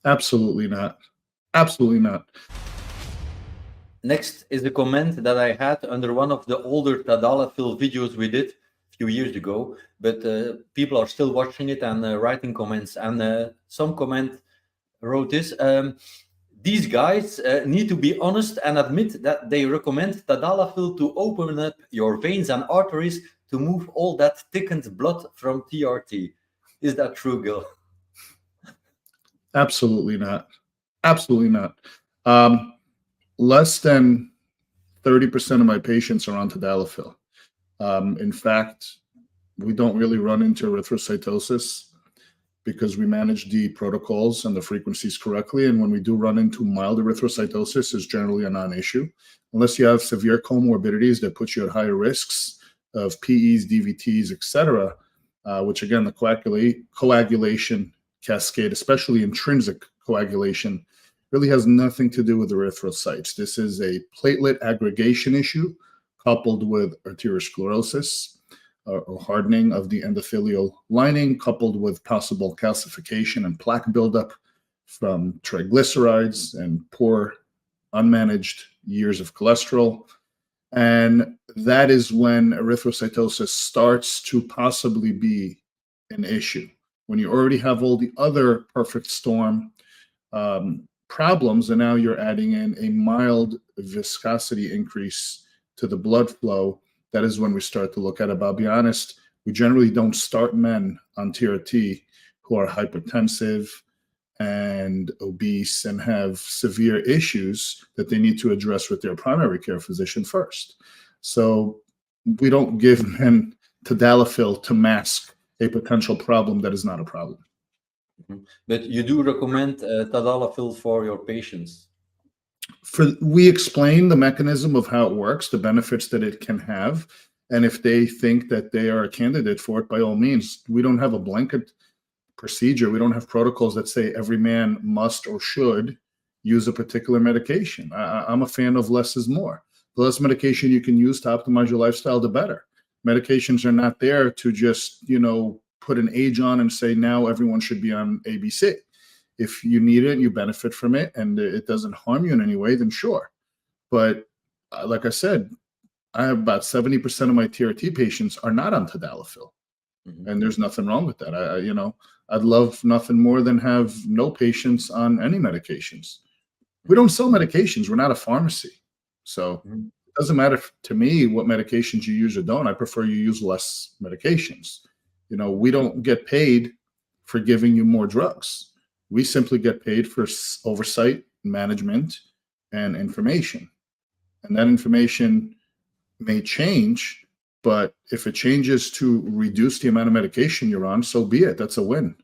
Absolutely not. Absolutely not. Next is the comment that I had under one of the older Tadalafil videos we did a few years ago, but people are still watching it and writing comments. And some comment wrote this. These guys need to be honest and admit that they recommend Tadalafil to open up your veins and arteries to move all that thickened blood from TRT. Is that true, Gil? Absolutely not. Absolutely not. Less than 30% of my patients are on Tadalafil. In fact, we don't really run into erythrocytosis because we manage the protocols and the frequencies correctly. And when we do run into mild erythrocytosis, it's generally a non-issue, unless you have severe comorbidities that put you at higher risks of PEs, DVTs, etc., which again, the coagulation cascade, especially intrinsic coagulation, really has nothing to do with erythrocytes. This is a platelet aggregation issue coupled with arteriosclerosis or hardening of the endothelial lining, coupled with possible calcification and plaque buildup from triglycerides and poor unmanaged years of cholesterol. And that is when erythrocytosis starts to possibly be an issue. When you already have all the other perfect storm problems, and now you're adding in a mild viscosity increase to the blood flow, that is when we start to look at it. But I'll be honest, we generally don't start men on TRT who are hypertensive and obese and have severe issues that they need to address with their primary care physician first. So we don't give men Tadalafil to mask a potential problem that is not a problem. But you do recommend Tadalafil for your patients? We explain the mechanism of how it works, the benefits that it can have, and if they think that they are a candidate for it, by all means. We don't have a blanket procedure. We don't have protocols that say every man must or should use a particular medication. I'm a fan of less is more. The less medication you can use to optimize your lifestyle, the better. Medications are not there to just, put an age on and say now everyone should be on ABC. If you need it and you benefit from it and it doesn't harm you in any way, then sure. But like I said, I have about 70% of my TRT patients are not on Tadalafil. And there's nothing wrong with that. I'd love nothing more than have no patients on any medications. We don't sell medications. We're not a pharmacy. So it doesn't matter to me what medications you use or don't. I prefer you use less medications. We don't get paid for giving you more drugs. We simply get paid for oversight, management, and information. And that information may change, but if it changes to reduce the amount of medication you're on, so be it. That's a win.